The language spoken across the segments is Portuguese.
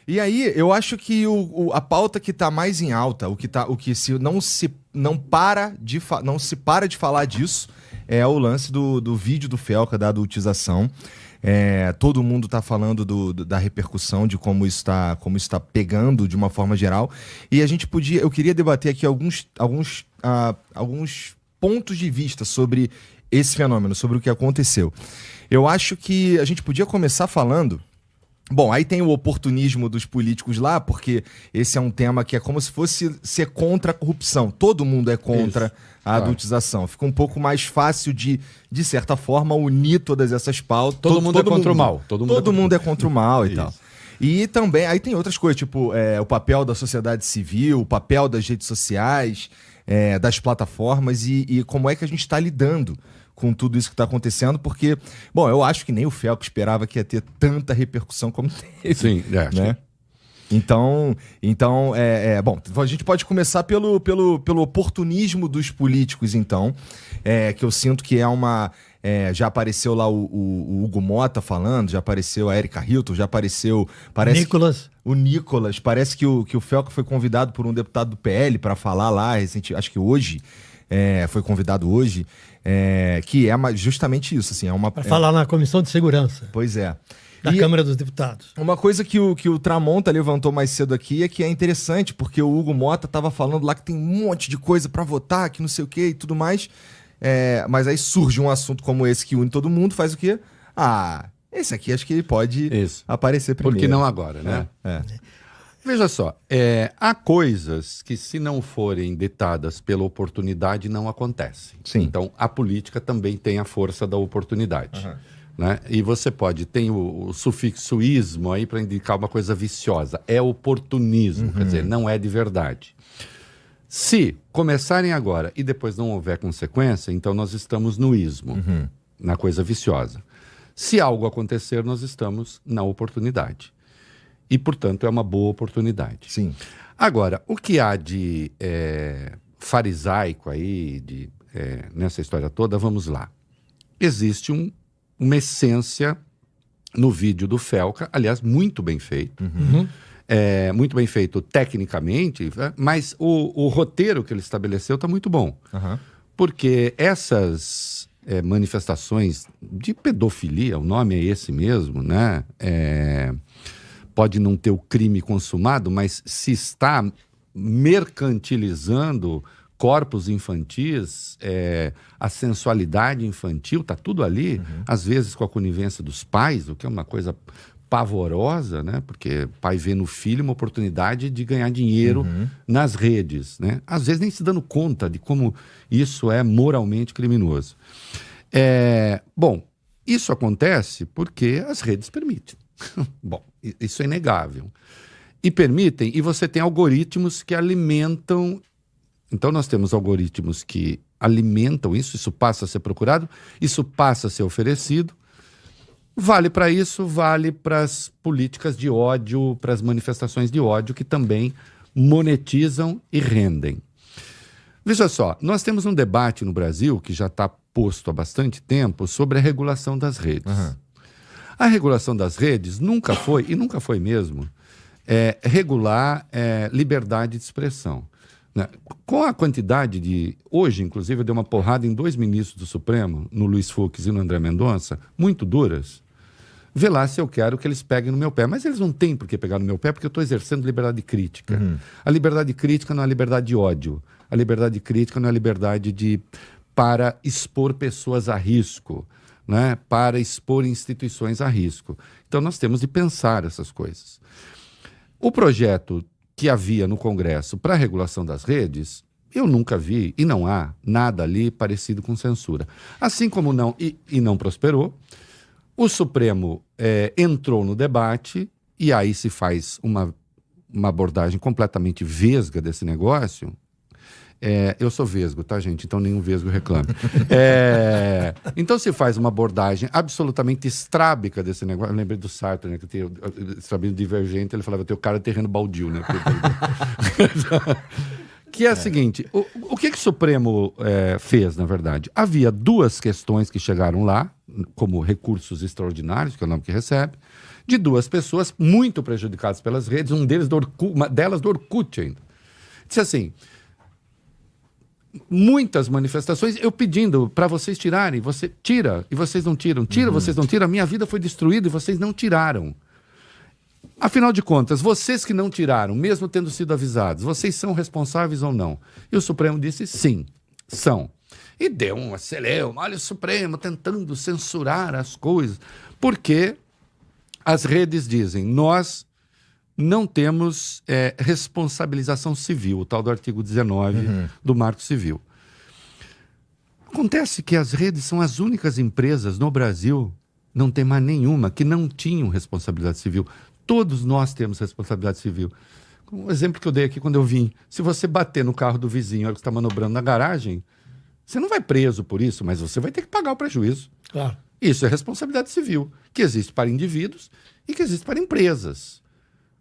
E aí, eu acho que a pauta que tá mais em alta, o que não se para de falar disso, é o lance do vídeo do Felca, da adultização. Todo mundo tá falando da repercussão, de como isso tá pegando de uma forma geral. E eu queria debater aqui alguns pontos de vista sobre esse fenômeno, sobre o que aconteceu. Eu acho que a gente podia começar falando... Bom, aí tem o oportunismo dos políticos lá, porque esse é um tema que é como se fosse ser contra a corrupção. Todo mundo é contra a adultização. Fica um pouco mais fácil de certa forma, unir todas essas pautas. Todo mundo é contra o mal. Todo mundo é contra o mal e tal. E também, aí tem outras coisas, tipo o papel da sociedade civil, o papel das redes sociais, das plataformas e como é que a gente está lidando com tudo isso que está acontecendo, porque, bom, eu acho que nem o Felca esperava que ia ter tanta repercussão como teve. Sim, né? Então, bom, a gente pode começar pelo oportunismo dos políticos, então, que eu sinto que é uma... já apareceu lá o Hugo Mota falando, já apareceu a Erika Hilton, já apareceu... O Nicolas, parece que o Felca foi convidado por um deputado do PL para falar lá, acho que hoje, foi convidado hoje, que é justamente isso, assim, para falar na Comissão de Segurança. Pois é. Da Câmara dos Deputados. Uma coisa que o Tramonta levantou mais cedo aqui é que é interessante, porque o Hugo Mota tava falando lá que tem um monte de coisa para votar, que não sei o que e tudo mais, mas aí surge um assunto como esse que une todo mundo, faz o quê? Esse aqui acho que ele pode aparecer primeiro. Porque não agora, né? Veja só, há coisas que, se não forem ditadas pela oportunidade, não acontecem. Sim. Então, a política também tem a força da oportunidade. Né? E você tem o sufixo ismo aí para indicar uma coisa viciosa. É oportunismo, quer dizer, não é de verdade. Se começarem agora e depois não houver consequência, então nós estamos no ismo, na coisa viciosa. Se algo acontecer, nós estamos na oportunidade. E, portanto, é uma boa oportunidade. Sim. Agora, o que há de farisaico aí, nessa história toda, vamos lá. Existe uma essência no vídeo do Felca, aliás, muito bem feito. Muito bem feito tecnicamente, mas o roteiro que ele estabeleceu está muito bom. Porque essas manifestações de pedofilia, o nome é esse mesmo, né? Pode não ter o crime consumado, mas se está mercantilizando corpos infantis, a sensualidade infantil, está tudo ali, às vezes com a conivência dos pais, o que é uma coisa pavorosa, né? Porque pai vê no filho uma oportunidade de ganhar dinheiro nas redes, né? Às vezes nem se dando conta de como isso é moralmente criminoso. Bom, isso acontece porque as redes permitem. Bom, isso é inegável. E permitem, e você tem algoritmos que alimentam. Então nós temos algoritmos que alimentam isso passa a ser procurado, isso passa a ser oferecido. Vale para isso, vale para as políticas de ódio, para as manifestações de ódio que também monetizam e rendem. Veja só, nós temos um debate no Brasil que já está posto há bastante tempo sobre a regulação das redes. A regulação das redes nunca foi, e nunca foi mesmo, regular liberdade de expressão. Né? Com a quantidade de... Hoje, inclusive, eu dei uma porrada em 2 ministros do Supremo, no Luiz Fux e no André Mendonça, muito duras. Vê lá se eu quero que eles peguem no meu pé. Mas eles não têm por que pegar no meu pé, porque eu estou exercendo liberdade crítica. A liberdade crítica não é liberdade de ódio. A liberdade crítica não é liberdade para expor pessoas a risco, né? Para expor instituições a risco. Então nós temos de pensar essas coisas. O projeto que havia no Congresso para a regulação das redes, eu nunca vi, e não há nada ali parecido com censura. Assim como não, e não prosperou, o Supremo entrou no debate, e aí se faz uma abordagem completamente vesga desse negócio. Eu sou vesgo, tá, gente? Então nenhum vesgo reclame. Então se faz uma abordagem absolutamente estrábica desse negócio. Eu lembrei do Sartre, né? Que tem estrábico divergente, ele falava, tem o cara terreno baldio, né? Que é a seguinte, o que o Supremo fez, na verdade? Havia 2 questões que chegaram lá, como recursos extraordinários, que é o nome que recebe, de 2 pessoas muito prejudicadas pelas redes, uma delas do Orkut ainda. Disse assim, muitas manifestações, eu pedindo para vocês tirarem, você tira e vocês não tiram, vocês não tiram, a minha vida foi destruída e vocês não tiraram. Afinal de contas, vocês que não tiraram, mesmo tendo sido avisados, vocês são responsáveis ou não? E o Supremo disse sim, são. E deu um celeuma, olha o Supremo tentando censurar as coisas, porque as redes dizem, nós não temos responsabilização civil, o tal do artigo 19 do Marco Civil. Acontece que as redes são as únicas empresas no Brasil, não tem mais nenhuma, que não tinham responsabilidade civil. Todos nós temos responsabilidade civil. Um exemplo que eu dei aqui quando eu vim, se você bater no carro do vizinho, que está manobrando na garagem, você não vai preso por isso, mas você vai ter que pagar o prejuízo. Claro. Isso é responsabilidade civil, que existe para indivíduos e que existe para empresas.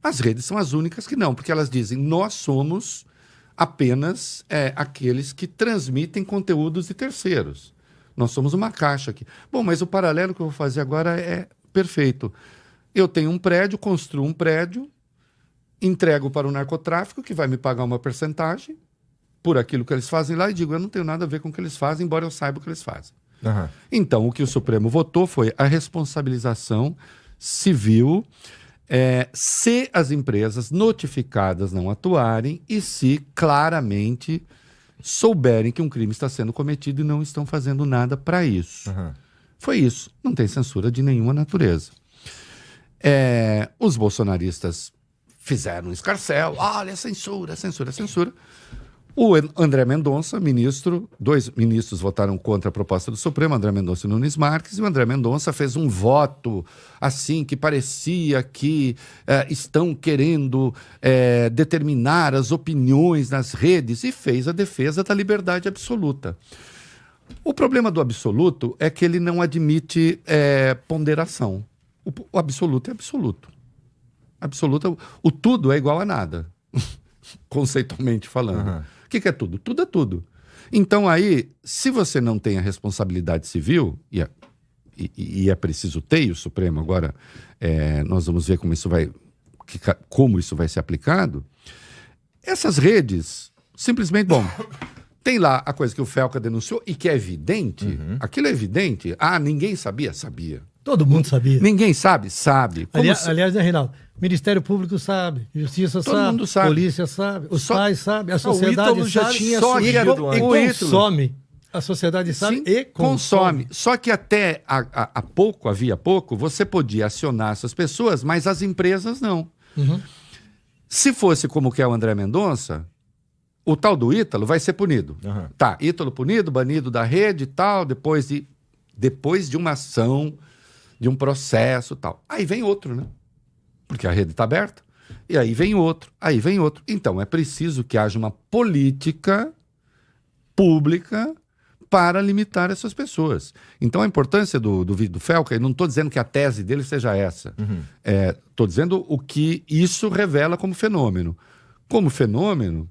As redes são as únicas que não, porque elas dizem, nós somos apenas aqueles que transmitem conteúdos de terceiros. Nós somos uma caixa aqui. Bom, mas o paralelo que eu vou fazer agora é perfeito. Eu tenho um prédio, construo um prédio, entrego para o narcotráfico, que vai me pagar uma percentagem por aquilo que eles fazem lá, e digo, eu não tenho nada a ver com o que eles fazem, embora eu saiba o que eles fazem. Uhum. Então, o que o Supremo votou foi a responsabilização civil, se as empresas notificadas não atuarem e se claramente souberem que um crime está sendo cometido e não estão fazendo nada para isso. Uhum. Foi isso. Não tem censura de nenhuma natureza. Os bolsonaristas fizeram um escarcéu. Olha, censura, censura, censura. O André Mendonça, ministro, 2 ministros votaram contra a proposta do Supremo, André Mendonça e Nunes Marques, e o André Mendonça fez um voto assim que parecia que estão querendo determinar as opiniões nas redes e fez a defesa da liberdade absoluta. O problema do absoluto é que ele não admite ponderação. O absoluto é absoluto. Absoluto, o tudo é igual a nada, conceitualmente falando. Uhum. O que é tudo? Tudo é tudo. Então aí, se você não tem a responsabilidade civil, e é preciso ter, e o Supremo agora, nós vamos ver como isso vai ser aplicado, essas redes, simplesmente, bom, tem lá a coisa que o Felca denunciou e que é evidente, aquilo é evidente, ninguém sabia? Sabia. Todo mundo sabia. Ninguém sabe? Sabe. Aliás, né, Reinaldo? Ministério Público sabe, Justiça Todo mundo sabe. Polícia sabe, os pais sabem, a O sociedade Ítalo já sabe. tinha Só que surgido antes. consome. A sociedade sabe Sim, e consome. Só que até havia pouco, você podia acionar essas pessoas, mas as empresas não. Uhum. Se fosse como quer o André Mendonça, o tal do Ítalo vai ser punido. Uhum. Tá, Ítalo punido, banido da rede e tal, depois de uma ação, de um processo e tal. Aí vem outro, né? Porque a rede está aberta. E aí vem outro, aí vem outro. Então é preciso que haja uma política pública para limitar essas pessoas. Então a importância do vídeo do Felca, eu não estou dizendo que a tese dele seja essa. Estou dizendo o que isso revela como fenômeno. Como fenômeno,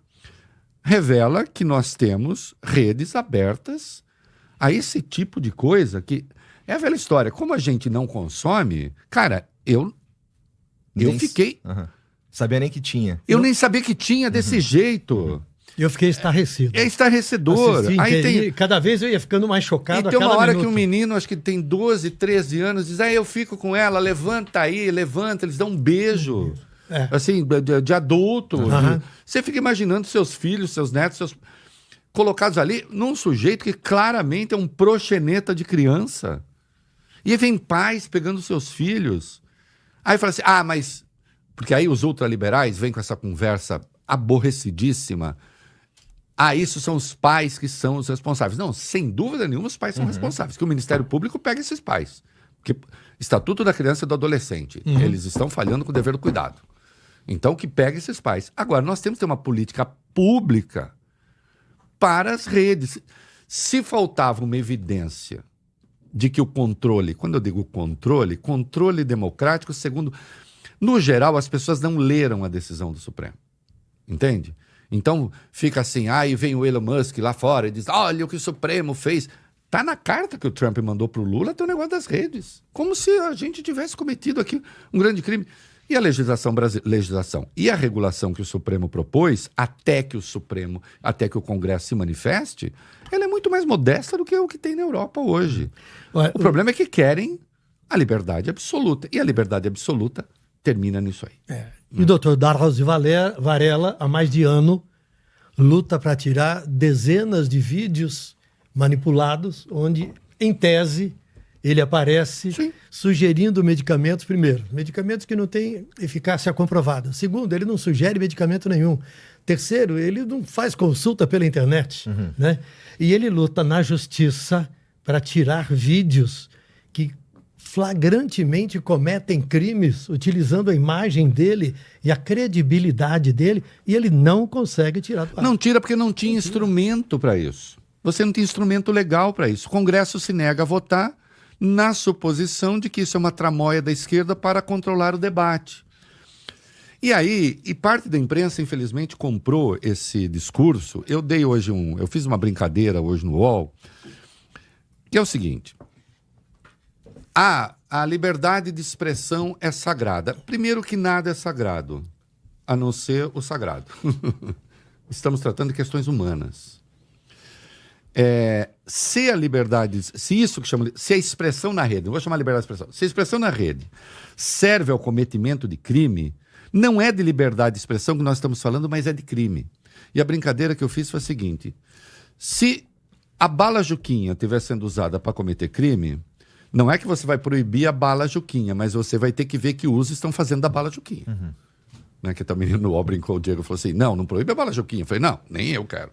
revela que nós temos redes abertas a esse tipo de coisa que... É a velha história. Como a gente não consome, cara, eu fiquei... Sabia nem que tinha. Eu nem sabia que tinha desse jeito. Eu fiquei estarrecido. É estarrecedor. Assisti, Aí cada vez eu ia ficando mais chocado. E tem uma hora minuto. que um menino, acho que tem 12, 13 anos, diz, eu fico com ela, levanta aí, levanta, eles dão um beijo. Assim, de adulto. Você fica imaginando seus filhos, seus netos, colocados ali num sujeito que claramente é um proxeneta de criança. E aí vem pais pegando seus filhos. Aí fala assim, mas... Porque aí os ultraliberais vêm com essa conversa aborrecidíssima. Isso são os pais que são os responsáveis. Não, sem dúvida nenhuma os pais são responsáveis. Que o Ministério Público pega esses pais. Porque Estatuto da Criança e do Adolescente. Eles estão falhando com o dever do cuidado. Então que pega esses pais. Agora, nós temos que ter uma política pública para as redes. Se faltava uma evidência de que o controle, quando eu digo controle democrático, segundo... No geral, as pessoas não leram a decisão do Supremo. Entende? Então, fica assim, e vem o Elon Musk lá fora e diz, olha o que o Supremo fez. tá na carta que o Trump mandou pro Lula, tem o negócio das redes. Como se a gente tivesse cometido aqui um grande crime. E a legislação e a regulação que o Supremo propôs, até que o Congresso se manifeste, ela é muito mais modesta do que o que tem na Europa hoje. O problema é que querem a liberdade absoluta. E a liberdade absoluta termina nisso aí. E o doutor Drauzio Varela, há mais de ano, luta para tirar dezenas de vídeos manipulados, onde, em tese, ele aparece sugerindo medicamentos, primeiro, medicamentos que não têm eficácia comprovada. Segundo, ele não sugere medicamento nenhum. Terceiro, ele não faz consulta pela internet. Né? E ele luta na justiça para tirar vídeos que flagrantemente cometem crimes utilizando a imagem dele e a credibilidade dele, e ele não consegue tirar do ar. Não tira porque não tinha instrumento para isso. Você não tem instrumento legal para isso. O Congresso se nega a votar na suposição de que isso é uma tramóia da esquerda para controlar o debate. E aí, parte da imprensa, infelizmente, comprou esse discurso. Eu fiz uma brincadeira hoje no UOL, que é o seguinte: a liberdade de expressão é sagrada. Primeiro que nada é sagrado, a não ser o sagrado. Estamos tratando de questões humanas. Se a liberdade, se a expressão na rede, não vou chamar liberdade de expressão, se a expressão na rede serve ao cometimento de crime, não é de liberdade de expressão que nós estamos falando, mas é de crime. E a brincadeira que eu fiz foi a seguinte: se a bala Juquinha estiver sendo usada para cometer crime, não é que você vai proibir a bala Juquinha, mas você vai ter que ver que uso estão fazendo da bala Juquinha. Né, que até o menino no UOL brincou, o Diego falou assim: não proíbe a bala Juquinha. Eu falei: não, nem eu quero.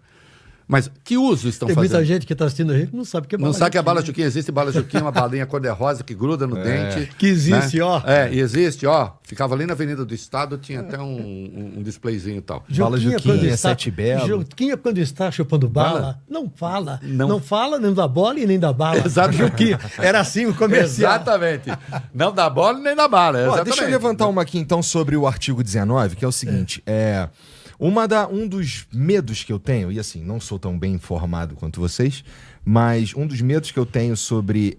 Mas que uso estão fazendo? Tem muita gente que está assistindo a gente que não sabe o que é bala Juquinha. Não sabe que a bala Juquinha existe. Bala Juquinha é uma balinha cor-de-rosa que gruda no dente. Que existe, né? ó. E existe, ó. Ficava ali na Avenida do Estado, tinha até um displayzinho e tal. Bala Juquinha, Sete Belo. Juquinha, quando está chupando bala, não fala. Não fala nem da bola e nem da bala. Exato. Juquinha. Era assim o comercial. Exatamente. Não da bola nem da bala. Exatamente. Deixa eu levantar uma aqui, então, sobre o artigo 19, que é o seguinte. Um dos medos que eu tenho, e assim, não sou tão bem informado quanto vocês, mas um dos medos que eu tenho sobre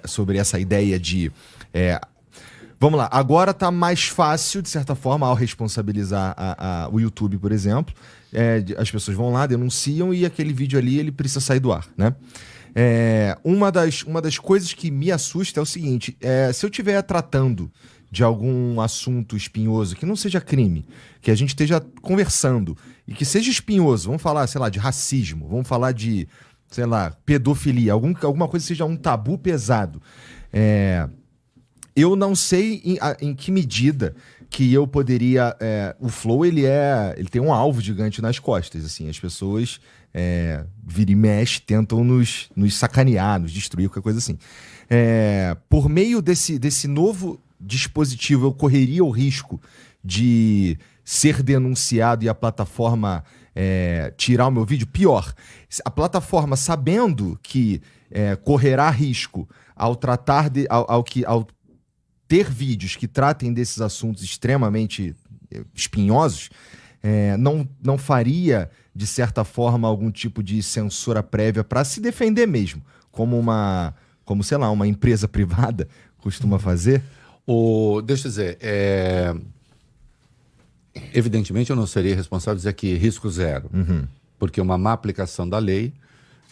sobre essa ideia de... vamos lá, agora tá mais fácil, de certa forma, ao responsabilizar o YouTube, por exemplo. As pessoas vão lá, denunciam e aquele vídeo ali, ele precisa sair do ar, né? Uma das coisas que me assusta é o seguinte, se eu estiver tratando de algum assunto espinhoso, que não seja crime, que a gente esteja conversando, e que seja espinhoso, vamos falar, sei lá, de racismo, vamos falar de, sei lá, pedofilia, alguma coisa que seja um tabu pesado. Eu não sei em que medida que eu poderia... o Flow, ele tem um alvo gigante nas costas, assim, as pessoas vira e mexe, tentam nos sacanear, nos destruir, qualquer coisa assim. Por meio desse novo dispositivo, eu correria o risco de ser denunciado e a plataforma tirar o meu vídeo? Pior, a plataforma, sabendo que correrá risco ao ter vídeos que tratem desses assuntos extremamente espinhosos, não faria, de certa forma, algum tipo de censura prévia para se defender mesmo, como, sei lá, uma empresa privada costuma fazer? Deixa eu dizer, evidentemente eu não seria responsável de dizer que risco zero, porque uma má aplicação da lei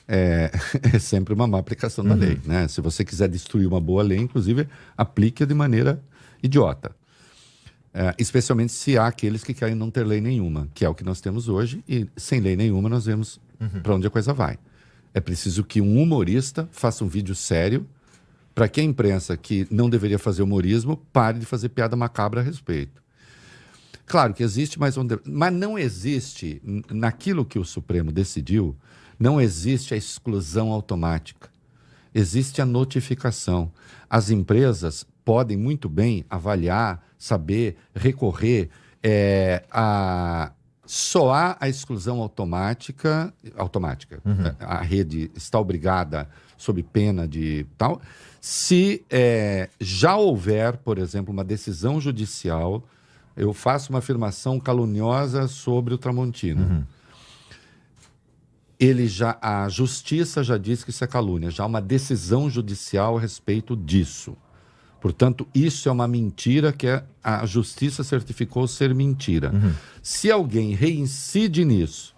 é sempre uma má aplicação da lei, né? Se você quiser destruir uma boa lei, inclusive, aplique-a de maneira idiota. Especialmente se há aqueles que querem não ter lei nenhuma, que é o que nós temos hoje, e sem lei nenhuma nós vemos para onde a coisa vai. É preciso que um humorista faça um vídeo sério para que a imprensa, que não deveria fazer humorismo, pare de fazer piada macabra a respeito. Claro que existe mas não existe, naquilo que o Supremo decidiu, não existe a exclusão automática. Existe a notificação. As empresas podem muito bem avaliar, saber, recorrer só a exclusão automática. A rede está obrigada, sob pena de tal, se já houver, por exemplo, uma decisão judicial, eu faço uma afirmação caluniosa sobre o Tramontina. a justiça já diz que isso é calúnia, já há uma decisão judicial a respeito disso. Portanto, isso é uma mentira que a justiça certificou ser mentira. Se alguém reincide nisso,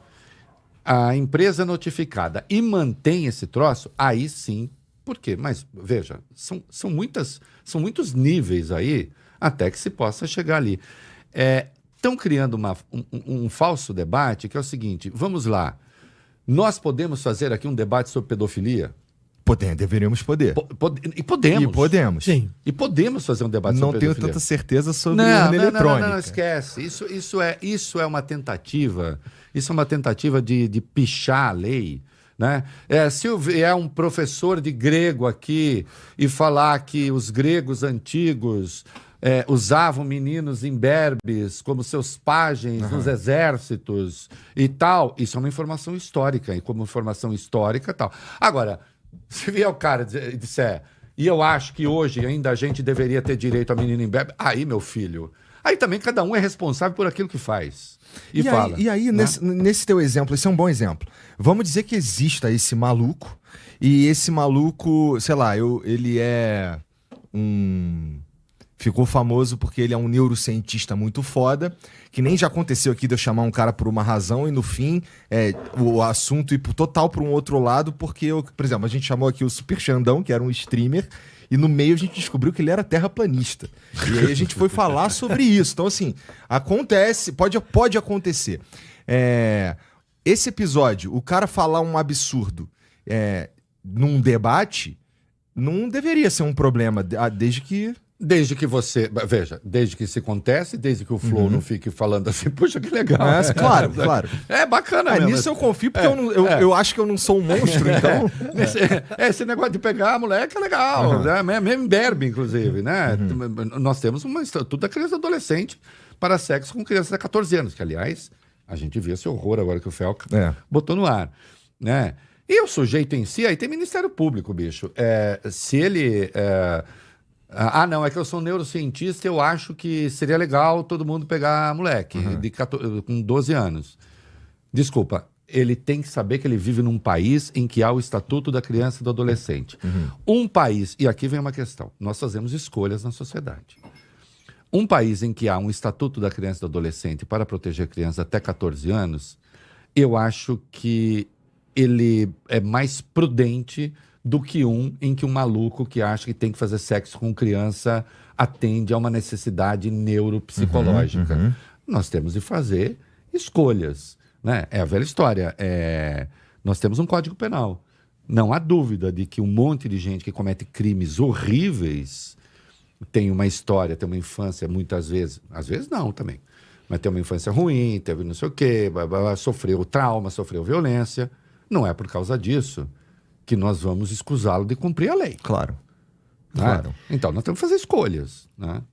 a empresa é notificada e mantém esse troço, aí sim. Por quê? Mas, veja, são muitos níveis aí até que se possa chegar ali. Estão criando um falso debate que é o seguinte, vamos lá, nós podemos fazer aqui um debate sobre pedofilia? Deveríamos poder. E podemos. E podemos. Sim. E podemos fazer um debate sobre pedofilia. Não tenho tanta certeza sobre a urna eletrônica. Não, esquece. Isso é uma tentativa. Isso é uma tentativa de pichar a lei. Né? Se eu vier um professor de grego aqui e falar que os gregos antigos usavam meninos imberbes como seus pajens nos exércitos e tal, isso é uma informação histórica. E como informação histórica tal. Agora, se vier o cara e disser, e eu acho que hoje ainda a gente deveria ter direito a menino imberbe, aí, meu filho, aí também cada um é responsável por aquilo que faz. E fala. Aí né? nesse teu exemplo, esse é um bom exemplo. Vamos dizer que exista esse maluco, e esse maluco, sei lá, ele é ficou famoso porque ele é um neurocientista muito foda, que nem já aconteceu aqui de eu chamar um cara por uma razão e no fim o assunto ir total para um outro lado, porque, por exemplo, a gente chamou aqui o Super Xandão, que era um streamer, e no meio a gente descobriu que ele era terraplanista. E aí a gente foi falar sobre isso. Então, assim, acontece, pode acontecer. Esse episódio, o cara falar um absurdo num debate, não deveria ser um problema, desde que... Desde que você... Veja, desde que se acontece, desde que o Flow não fique falando assim, puxa, que legal. Claro. É bacana mesmo. Nisso eu confio, porque eu acho que eu não sou um monstro, então... Esse negócio de pegar a moleque é legal, né? Mesmo imberbe, inclusive, né? Nós temos uma Estatuto da Criança e Adolescente para sexo com crianças de 14 anos, que, aliás, a gente viu esse horror agora que o Felca botou no ar, né? E o sujeito em si, aí tem Ministério Público, bicho. Se ele... não, é que eu sou neurocientista, eu acho que seria legal todo mundo pegar moleque com 12 anos. Desculpa, ele tem que saber que ele vive num país em que há o Estatuto da Criança e do Adolescente. Um país, e aqui vem uma questão, nós fazemos escolhas na sociedade. Um país em que há um Estatuto da Criança e do Adolescente para proteger crianças até 14 anos, eu acho que ele é mais prudente do que em que um maluco que acha que tem que fazer sexo com criança atende a uma necessidade neuropsicológica. Nós temos de fazer escolhas, né? É a velha história. Nós temos um Código Penal. Não há dúvida de que um monte de gente que comete crimes horríveis tem uma história, tem uma infância, muitas vezes, às vezes não também, mas tem uma infância ruim, teve não sei o quê, sofreu trauma, sofreu violência. Não é por causa disso que nós vamos escusá-lo de cumprir a lei. Claro. Né? Então, nós temos que fazer escolhas, né?